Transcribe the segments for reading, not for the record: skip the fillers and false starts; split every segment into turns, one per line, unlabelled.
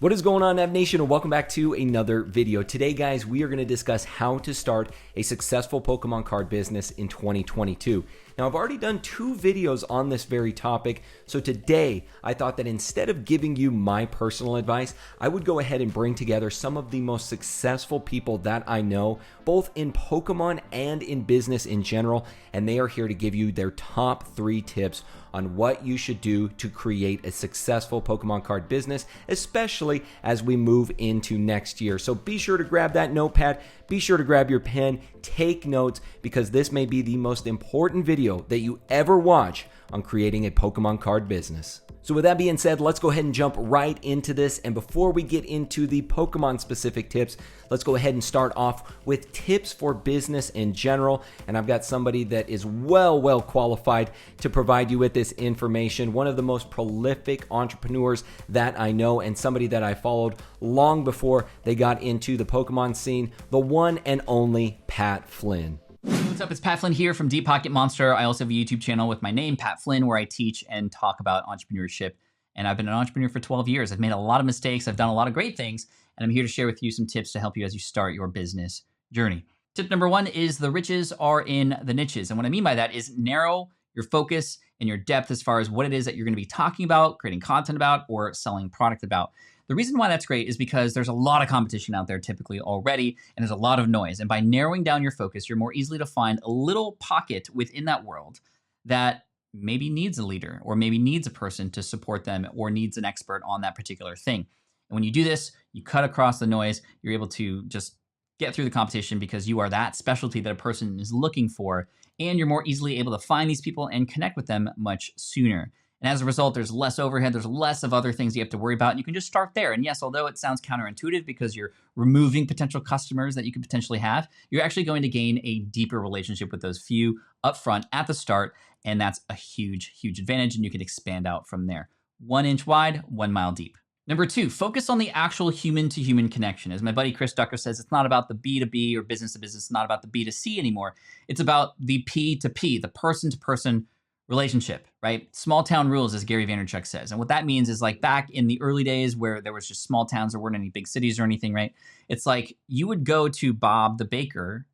What is going on, Nav Nation, and welcome back to another video. Today, guys, we are going to discuss how to start a successful Pokemon card business in 2022. Now, I've already done 2 videos on this very topic, so today I thought that instead of giving you my personal advice, I would go ahead and bring together some of the most successful people that I know, both in Pokemon and in business in general, and they are here to give you their top 3 tips on what you should do to create a successful Pokemon card business, especially as we move into next year. So be sure to grab that notepad, be sure to grab your pen, take notes, because this may be the most important video that you ever watch on creating a Pokemon card business. So with that being said, let's go ahead and jump right into this. And before we get into the Pokemon specific tips, let's go ahead and start off with tips for business in general. And I've got somebody that is well qualified to provide you with this information. One of the most prolific entrepreneurs that I know, and somebody that I followed long before they got into the Pokemon scene, the one and only Pat Flynn.
What's up? It's Pat Flynn here from Deep Pocket Monster. I also have a YouTube channel with my name, Pat Flynn, where I teach and talk about entrepreneurship. And I've been an entrepreneur for 12 years. I've made a lot of mistakes. I've done a lot of great things. And I'm here to share with you some tips to help you as you start your business journey. Tip number 1 is the riches are in the niches. And what I mean by that is narrow your focus and your depth as far as what it is that you're going to be talking about, creating content about, or selling product about. The reason why that's great is because there's a lot of competition out there typically already, and there's a lot of noise. And by narrowing down your focus, you're more easily to find a little pocket within that world that maybe needs a leader, or maybe needs a person to support them, or needs an expert on that particular thing. And when you do this, you cut across the noise, you're able to just get through the competition because you are that specialty that a person is looking for, and you're more easily able to find these people and connect with them much sooner. And as a result, there's less overhead, there's less of other things you have to worry about, and you can just start there. And yes, although it sounds counterintuitive because you're removing potential customers that you could potentially have, you're actually going to gain a deeper relationship with those few upfront at the start, and that's a huge advantage, and you can expand out from there. 1 inch wide, 1 mile deep. Number 2, focus on the actual human-to-human connection. As my buddy Chris Ducker says, it's not about the B2B or business-to-business, it's not about the B2C anymore. It's about the P2P, the person-to-person relationship, right? Small town rules, as Gary Vaynerchuk says. And what that means is, like, back in the early days where there was just small towns, there weren't any big cities or anything, right? It's like you would go to Bob the baker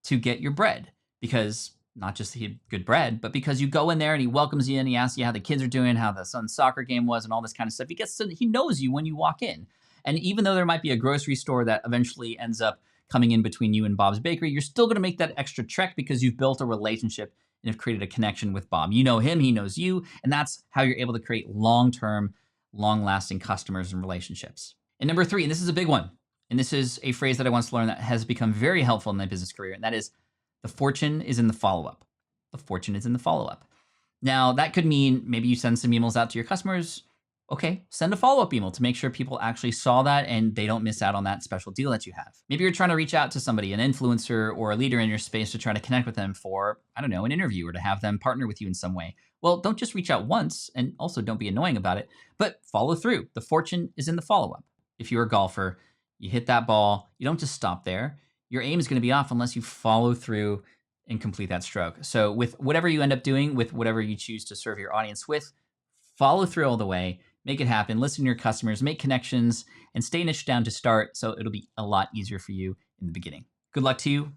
to get your bread, because not just he had good bread, but because you go in there and he welcomes you and he asks you how the kids are doing, how the son's soccer game was, and all this kind of stuff. He knows you when you walk in. And even though there might be a grocery store that eventually ends up coming in between you and Bob's bakery, you're still going to make that extra trek because you've built a relationship and have created a connection with Bob. You know him, he knows you, and that's how you're able to create long-term, long-lasting customers and relationships. And number 3, and this is a big one, and this is a phrase that I once learned that has become very helpful in my business career, and that is, the fortune is in the follow-up. The fortune is in the follow-up. Now, that could mean maybe you send some emails out to your customers. Okay, send a follow-up email to make sure people actually saw that and they don't miss out on that special deal that you have. Maybe you're trying to reach out to somebody, an influencer or a leader in your space, to try to connect with them for, I don't know, an interview, or to have them partner with you in some way. Well, don't just reach out once, and also don't be annoying about it, but follow through. The fortune is in the follow-up. If you're a golfer, you hit that ball, you don't just stop there. Your aim is going to be off unless you follow through and complete that stroke. So with whatever you end up doing, with whatever you choose to serve your audience with, follow through all the way. Make it happen, listen to your customers, make connections, and stay niched down to start, so it'll be a lot easier for you in the beginning. Good luck to you.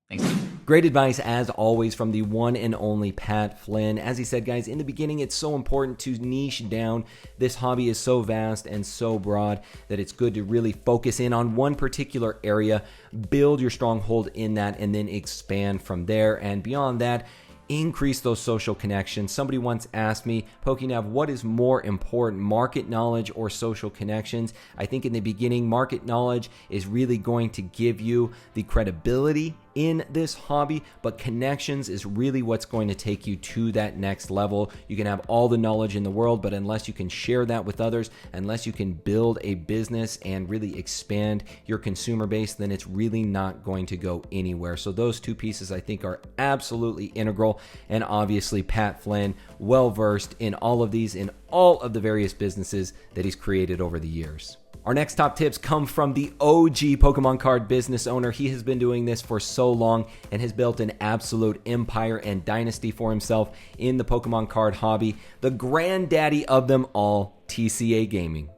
Thanks.
Great advice, as always, from the one and only Pat Flynn. As he said, guys, in the beginning, it's so important to niche down. This hobby is so vast and so broad that it's good to really focus in on one particular area, build your stronghold in that, and then expand from there. And beyond that, increase those social connections. Somebody once asked me, PokeNav, what is more important, market knowledge or social connections? I think in the beginning, market knowledge is really going to give you the credibility in this hobby, but connections is really what's going to take you to that next level. You can have all the knowledge in the world, but unless you can share that with others, unless you can build a business and really expand your consumer base, then it's really not going to go anywhere. So those 2 pieces, I think, are absolutely integral. And obviously Pat Flynn, well versed in all of these, in all of the various businesses that he's created over the years. Our next top tips come from the OG Pokemon card business owner. He has been doing this for so long and has built an absolute empire and dynasty for himself in the Pokemon card hobby. The granddaddy of them all, TCA Gaming.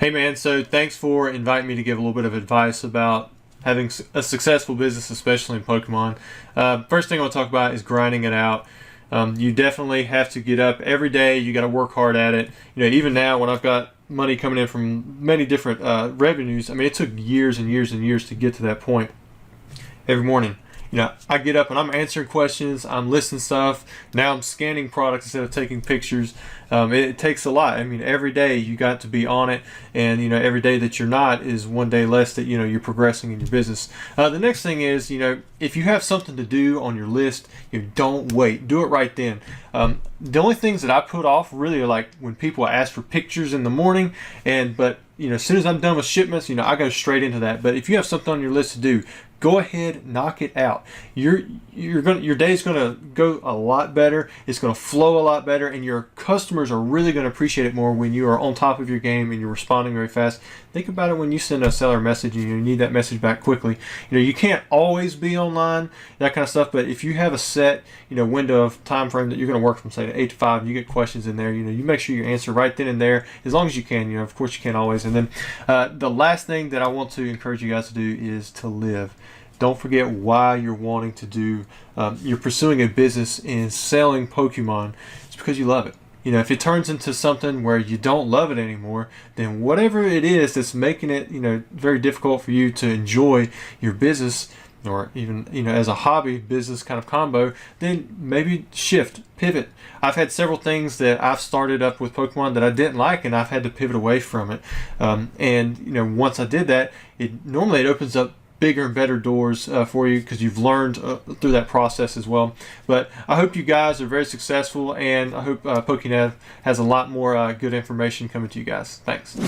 Hey man, so thanks for inviting me to give a little bit of advice about having a successful business, especially in Pokemon. First thing I want to talk about is grinding it out. You definitely have to get up every day. You got to work hard at it. You know, even now when I've got money coming in from many different revenues, I mean, it took years and years and years to get to that point. Every morning, you know, I get up and I'm answering questions, I'm listing stuff. Now I'm scanning products instead of taking pictures. It takes a lot. I mean, every day you got to be on it, and you know, every day that you're not is one day less that, you know, you're progressing in your business. The next thing is, you know, if you have something to do on your list, you don't wait. Do it right then. The only things that I put off really are like when people ask for pictures in the morning, but you know, as soon as I'm done with shipments, you know, I go straight into that. But if you have something on your list to do, go ahead, knock it out. Your day's gonna go a lot better. It's gonna flow a lot better, and your customers are really gonna appreciate it more when you are on top of your game and you're responding very fast. Think about it when you send a seller a message and you need that message back quickly. You know, you can't always be online, that kind of stuff. But if you have a set, you know, window of time frame that you're gonna work from, say 8 to 5, you get questions in there. You know, you make sure you answer right then and there, as long as you can. You know, of course you can't always. And then the last thing that I want to encourage you guys to do is to live. Don't forget why you're wanting to do, you're pursuing a business in selling Pokemon. It's because you love it. You know, if it turns into something where you don't love it anymore, then whatever it is that's making it, you know, very difficult for you to enjoy your business, or even, you know, as a hobby business kind of combo, then maybe shift, pivot. I've had several things that I've started up with Pokemon that I didn't like, and I've had to pivot away from it. And you know, once I did that, it opens up bigger and better doors for you, because you've learned through that process as well. But I hope you guys are very successful, and I hope PokeNE has a lot more good information coming to you guys. Thanks.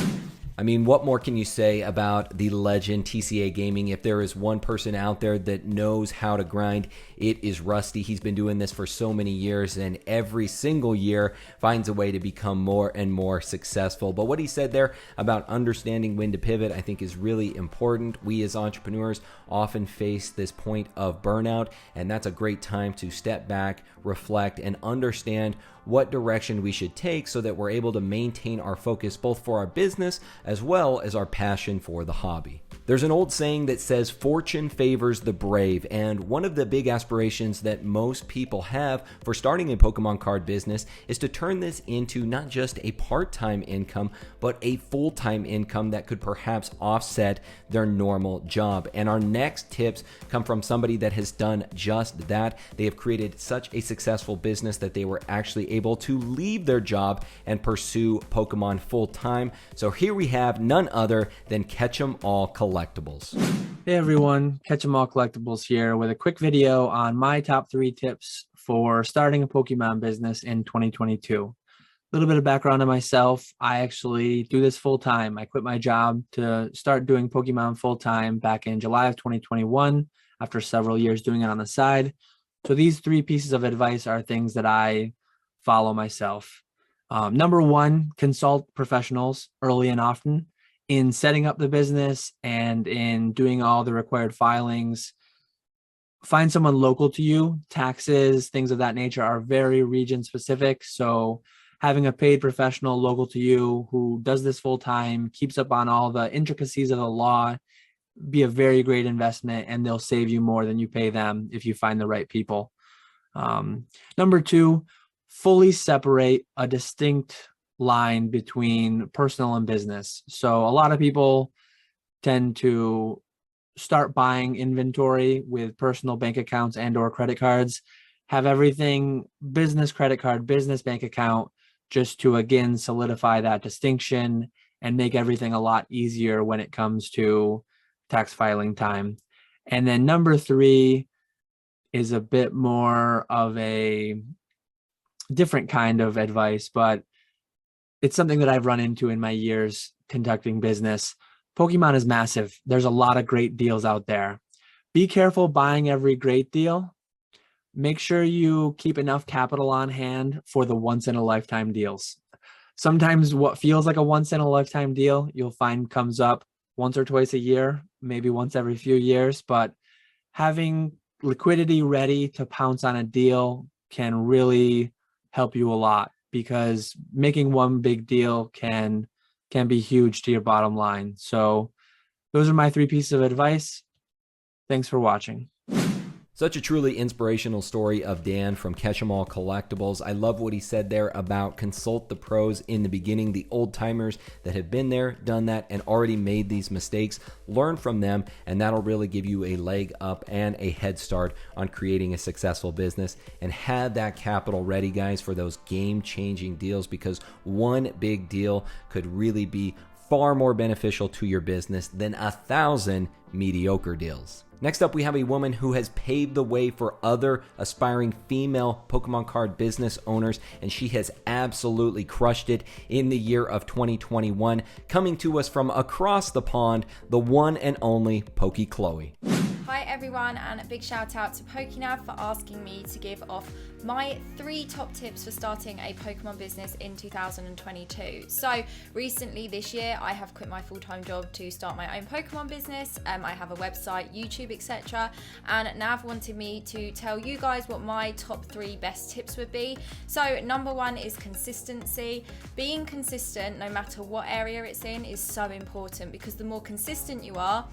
I mean, what more can you say about the legend TCA Gaming? If there is one person out there that knows how to grind, it is Rusty. He's been doing this for so many years, and every single year finds a way to become more and more successful. But what he said there about understanding when to pivot, I think is really important. We as entrepreneurs often face this point of burnout, and that's a great time to step back, reflect, and understand what direction we should take so that we're able to maintain our focus both for our business as well as our passion for the hobby. There's an old saying that says fortune favors the brave, and one of the big aspirations that most people have for starting a Pokemon card business is to turn this into not just a part-time income, but a full-time income that could perhaps offset their normal job. And our next tips come from somebody that has done just that. They have created such a successful business that they were actually able to leave their job and pursue Pokemon full-time. So here we have none other than KetchumAllCollectibles.
Hey everyone, KetchumAllCollectibles here with a quick video on my top 3 tips for starting a Pokemon business in 2022. A little bit of background on myself. I actually do this full time. I quit my job to start doing Pokemon full time back in July of 2021 after several years doing it on the side. So these 3 pieces of advice are things that I follow myself. Number 1, consult professionals early and often in setting up the business and in doing all the required filings. Find someone local to you. Taxes, things of that nature are very region specific. So having a paid professional local to you who does this full time, keeps up on all the intricacies of the law, be a very great investment, and they'll save you more than you pay them if you find the right people. Number 2, fully separate a distinct line between personal and business. So a lot of people tend to start buying inventory with personal bank accounts and or credit cards, have everything business credit card, business bank account, just to again solidify that distinction and make everything a lot easier when it comes to tax filing time. And then number 3 is a bit more of a different kind of advice, but it's something that I've run into in my years conducting business. Pokemon is massive. There's a lot of great deals out there. Be careful buying every great deal. Make sure you keep enough capital on hand for the once-in-a-lifetime deals. Sometimes what feels like a once-in-a-lifetime deal, you'll find comes up once or twice a year, maybe once every few years, but having liquidity ready to pounce on a deal can really help you a lot, because making one big deal can can be huge to your bottom line. So those are my 3 pieces of advice. Thanks for watching.
Such a truly inspirational story of Dan from KetchumAllCollectibles. I love what he said there about consult the pros in the beginning, the old timers that have been there, done that, and already made these mistakes. Learn from them, and that'll really give you a leg up and a head start on creating a successful business. And have that capital ready, guys, for those game-changing deals, because one big deal could really be far more beneficial to your business than 1,000 mediocre deals. Next up, we have a woman who has paved the way for other aspiring female Pokemon card business owners, and she has absolutely crushed it in the year of 2021. Coming to us from across the pond, the one and only PokiChloe.
Hi everyone, and a big shout out to PokeNE for asking me to give off my 3 top tips for starting a Pokemon business in 2022. So recently this year I have quit my full-time job to start my own Pokemon business. I have a website, YouTube, etc. And Nav wanted me to tell you guys what my top 3 best tips would be. So number 1 is consistency. Being consistent, no matter what area it's in, is so important, because the more consistent you are,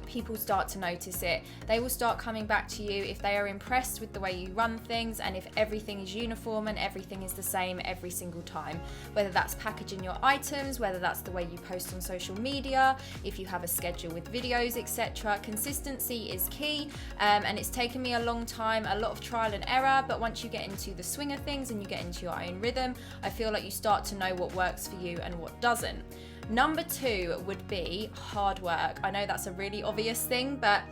people start to notice it. They will start coming back to you if they are impressed with the way you run things, and if everything is uniform and everything is the same every single time. Whether that's packaging your items, whether that's the way you post on social media, if you have a schedule with videos, etc. Consistency is key, and it's taken me a long time, a lot of trial and error, but once you get into the swing of things and you get into your own rhythm, I feel like you start to know what works for you and what doesn't. Number 2 would be hard work. I know that's a really obvious thing, but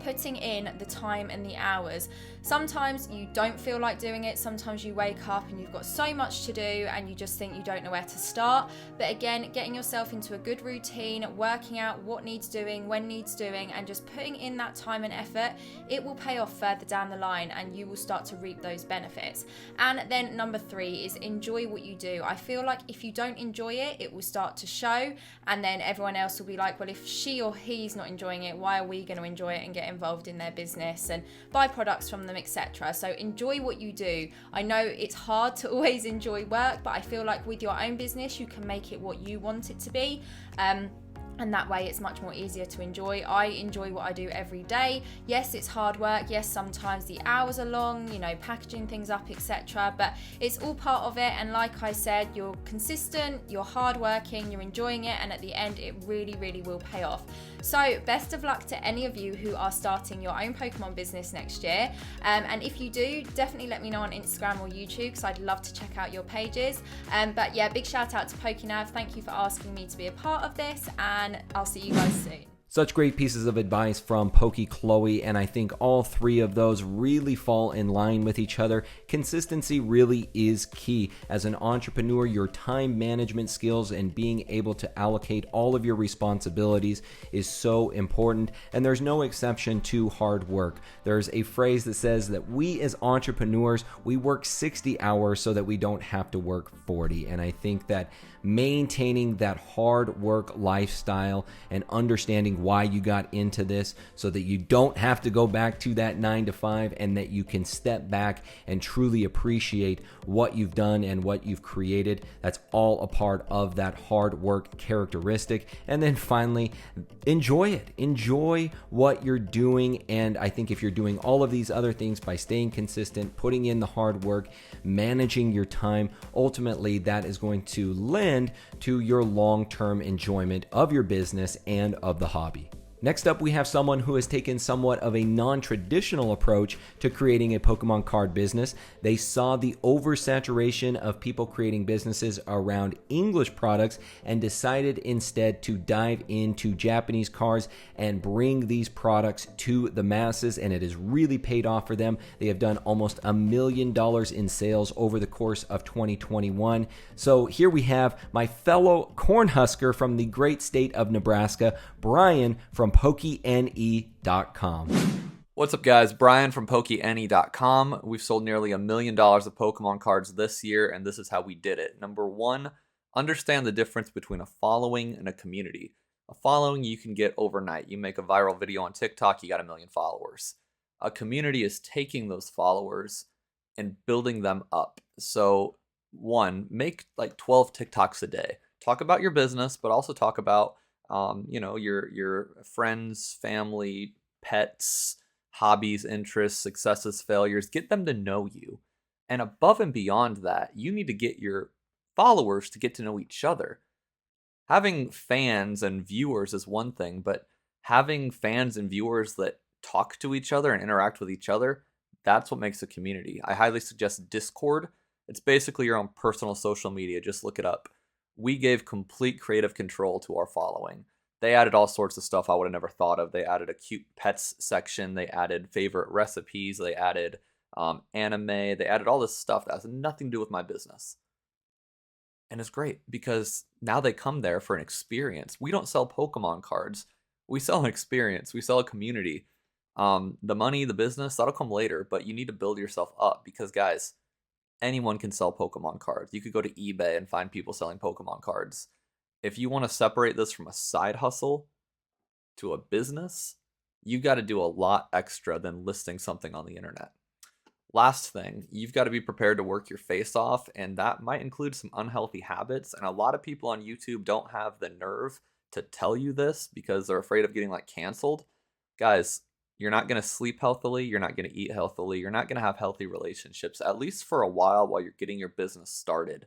putting in the time and the hours. Sometimes you don't feel like doing it. Sometimes you wake up and you've got so much to do and you just think you don't know where to start. But again, getting yourself into a good routine, working out what needs doing, when needs doing, and just putting in that time and effort, it will pay off further down the line and you will start to reap those benefits. And then number 3 is enjoy what you do. I feel like if you don't enjoy it, it will start to show, and then everyone else will be like, well, if she or he's not enjoying it, why are we going to enjoy it and get involved in their business and buy products from them, etc. So enjoy what you do. I know it's hard to always enjoy work, but I feel like with your own business you can make it what you want it to be, and that way it's much more easier to enjoy. I enjoy what I do every day. Yes, it's hard work. Yes, sometimes the hours are long, you know, packaging things up, etc. But it's all part of it. And like I said, you're consistent, you're hardworking, you're enjoying it, and at the end, it really, really will pay off. So best of luck to any of you who are starting your own Pokemon business next year. And if you do, definitely let me know on Instagram or YouTube, because I'd love to check out your pages. But yeah, big shout out to PokeNE. Thank you for asking me to be a part of this, and I'll see you guys soon.
Such great pieces of advice from PokiChloe, and I think all 3 of those really fall in line with each other. Consistency really is key. As an entrepreneur, your time management skills and being able to allocate all of your responsibilities is so important, and there's no exception to hard work. There's a phrase that says that we as entrepreneurs, we work 60 hours so that we don't have to work 40, and I think that maintaining that hard work lifestyle and understanding why you got into this so that you don't have to go back to that 9 to 5, and that you can step back and truly appreciate what you've done and what you've created. That's all a part of that hard work characteristic. And then finally, enjoy it. Enjoy what you're doing. And I think if you're doing all of these other things by staying consistent, putting in the hard work, managing your time, ultimately that is going to lend to your long-term enjoyment of your business and of the hobby. Next up, we have someone who has taken somewhat of a non-traditional approach to creating a Pokemon card business. They saw the oversaturation of people creating businesses around English products and decided instead to dive into Japanese cards and bring these products to the masses, and it has really paid off for them. They have done almost $1 million in sales over the course of 2021. So here we have my fellow Cornhusker from the great state of Nebraska, Brian from PokeNE.com.
What's up, guys? Brian from PokeNE.com. We've sold nearly $1 million of Pokemon cards this year, and this is how we did it. Number 1, understand the difference between a following and a community. A following you can get overnight. You make a viral video on TikTok, you got 1 million followers. A community is taking those followers and building them up. So 1, make like 12 TikToks a day. talk about your business, but also talk about, your friends, family, pets, hobbies, interests, successes, failures. Get them to know you. And above and beyond that, you need to get your followers to get to know each other. Having fans and viewers is one thing, but having fans and viewers that talk to each other and interact with each other, that's what makes a community. I highly suggest Discord. It's basically your own personal social media. Just look it up. We gave complete creative control to our following. They added all sorts of stuff I would have never thought of. They added a cute pets section. They added favorite recipes. They added anime. They added all this stuff that has nothing to do with my business. And it's great because now they come there for an experience. We don't sell Pokemon cards. We sell an experience. We sell a community. The money, the business, that'll come later, but you need to build yourself up because, guys, anyone can sell Pokemon cards. You could go to eBay and find people selling Pokemon cards. If you want to separate this from a side hustle to a business, you got to do a lot extra than listing something on the internet. Last thing, you've got to be prepared to work your face off, and that might include some unhealthy habits. And a lot of people on YouTube don't have the nerve to tell you this because they're afraid of getting canceled. Guys, you're not going to sleep healthily. You're not going to eat healthily. You're not going to have healthy relationships, at least for a while you're getting your business started.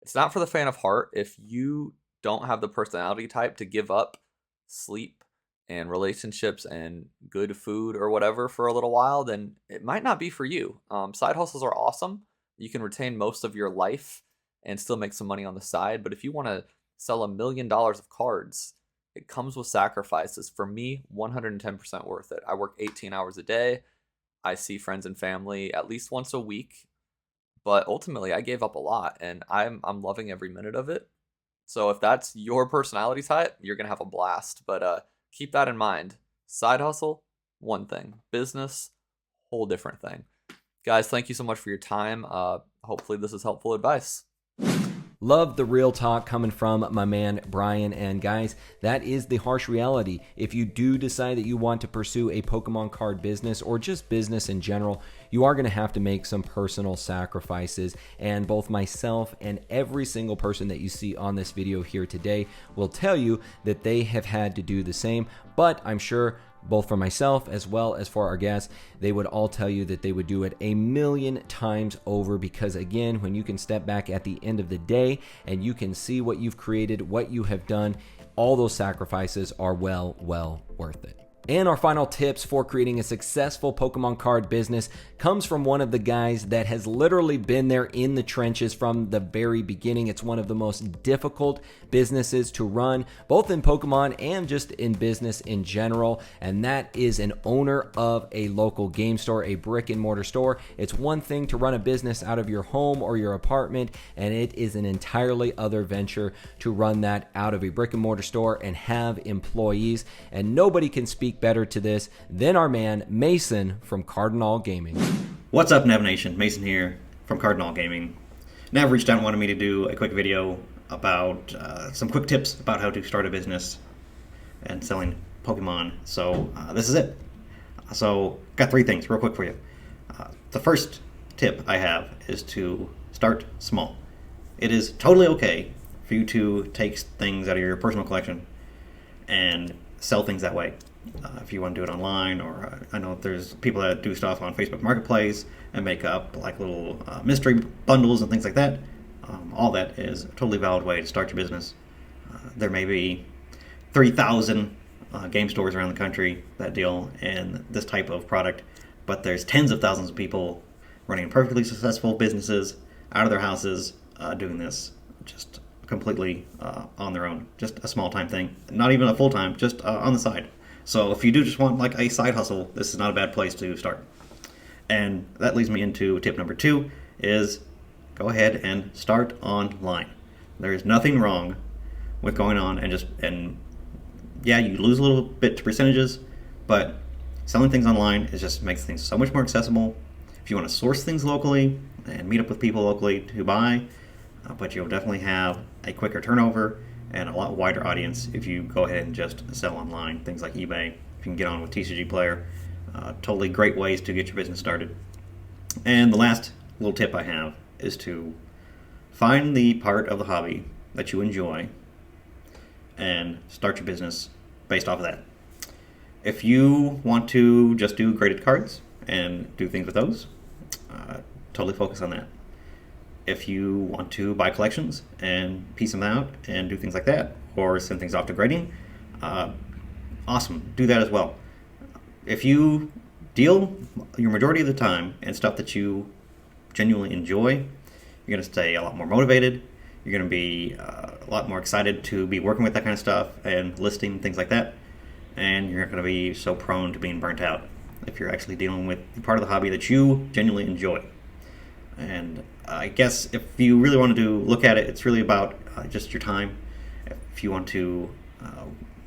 It's not for the faint of heart. If you don't have the personality type to give up sleep and relationships and good food or whatever for a little while, then it might not be for you. Side hustles are awesome. You can retain most of your life and still make some money on the side. But if you want to sell $1 million of cards, it comes with sacrifices. For me, 110% worth it. I work 18 hours a day. I see friends and family at least once a week. But ultimately, I gave up a lot, and I'm loving every minute of it. So if that's your personality type, you're going to have a blast. But keep that in mind. Side hustle, one thing. Business, whole different thing. Guys, thank you so much for your time. Hopefully this is helpful advice.
Love the real talk coming from my man Brian. And guys, that is the harsh reality. If you do decide that you want to pursue a Pokemon card business or just business in general, you are going to have to make some personal sacrifices. And both myself and every single person that you see on this video here today will tell you that they have had to do the same. But I'm sure both for myself as well as for our guests, they would all tell you that they would do it 1,000,000 times over, because again, when you can step back at the end of the day and you can see what you've created, what you have done, all those sacrifices are well worth it. And our final tips for creating a successful Pokemon card business comes from one of the guys that has literally been there in the trenches from the very beginning. It's one of the most difficult businesses to run, both in Pokemon and just in business in general. And that is an owner of a local game store, a brick and mortar store. It's one thing to run a business out of your home or your apartment, and it is an entirely other venture to run that out of a brick and mortar store and have employees. And nobody can speak better to this than our man Mason from KetchumAllCollectibles Gaming.
What's up, Nav Nation? Mason here from KetchumAllCollectibles Gaming. Nav reached out and wanted me to do a quick video about some quick tips about how to start a business and selling Pokemon. So this is it. So got 3 things real quick for you. The first tip I have is to start small. It is totally okay for you to take things out of your personal collection and sell things that way. If you want to do it online, or I know there's people that do stuff on Facebook Marketplace and make up like little mystery bundles and things like that. All that is a totally valid way to start your business. There may be 3,000 game stores around the country that deal in this type of product, but there's tens of thousands of people running perfectly successful businesses out of their houses doing this just completely on their own. Just a small time thing, not even a full time, just on the side. So if you do just want like a side hustle, this is not a bad place to start. And that leads me into tip number 2 is go ahead and start online. There is nothing wrong with going on and yeah, you lose a little bit to percentages, but selling things online just makes things so much more accessible. If you want to source things locally and meet up with people locally to buy, but you'll definitely have a quicker turnover and a lot wider audience if you go ahead and just sell online. Things like eBay, you can get on with TCG Player. Totally great ways to get your business started. And the last little tip I have is to find the part of the hobby that you enjoy and start your business based off of that. If you want to just do graded cards and do things with those, totally focus on that. If you want to buy collections and piece them out and do things like that, or send things off to grading, awesome, do that as well. If you deal your majority of the time in stuff that you genuinely enjoy, you're going to stay a lot more motivated. You're going to be a lot more excited to be working with that kind of stuff and listing things like that. And you're not going to be so prone to being burnt out if you're actually dealing with the part of the hobby that you genuinely enjoy. And I guess if you really want to look at it, it's really about just your time. If you want to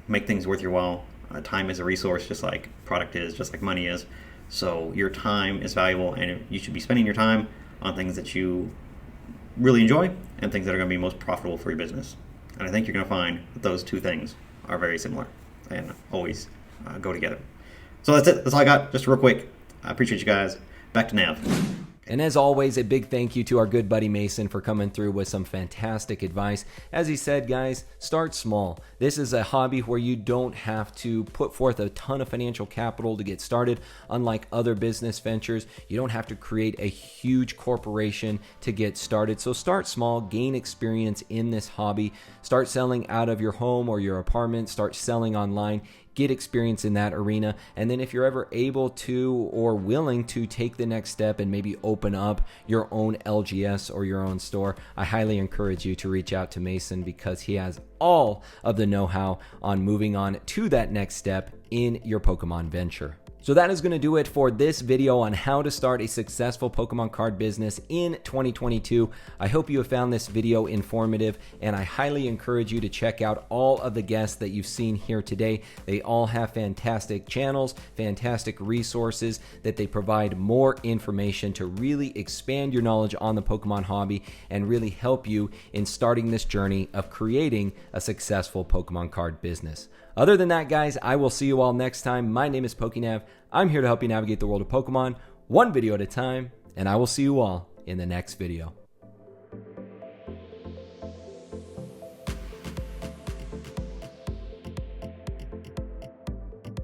make things worth your while, time is a resource, just like product is, just like money is. So your time is valuable, and you should be spending your time on things that you really enjoy and things that are going to be most profitable for your business. And I think you're going to find that those two things are very similar and always go together. So that's it. That's all I got. Just real quick. I appreciate you guys. Back to Nav.
And as always, a big thank you to our good buddy Mason for coming through with some fantastic advice. As he said, guys, start small. This is a hobby where you don't have to put forth a ton of financial capital to get started. Unlike other business ventures, you don't have to create a huge corporation to get started. So start small, gain experience in this hobby. Start selling out of your home or your apartment. Start selling online. Get experience in that arena. And then if you're ever able to or willing to take the next step and maybe open up your own LGS or your own store, I highly encourage you to reach out to Mason, because he has all of the know-how on moving on to that next step in your Pokemon venture. So that is going to do it for this video on how to start a successful Pokemon card business in 2022. I hope you have found this video informative, and I highly encourage you to check out all of the guests that you've seen here today. They all have fantastic channels, fantastic resources that they provide more information to really expand your knowledge on the Pokemon hobby and really help you in starting this journey of creating a successful Pokemon card business. Other than that, guys, I will see you all next time. My name is PokeNav. I'm here to help you navigate the world of Pokemon one video at a time, and I will see you all in the next video.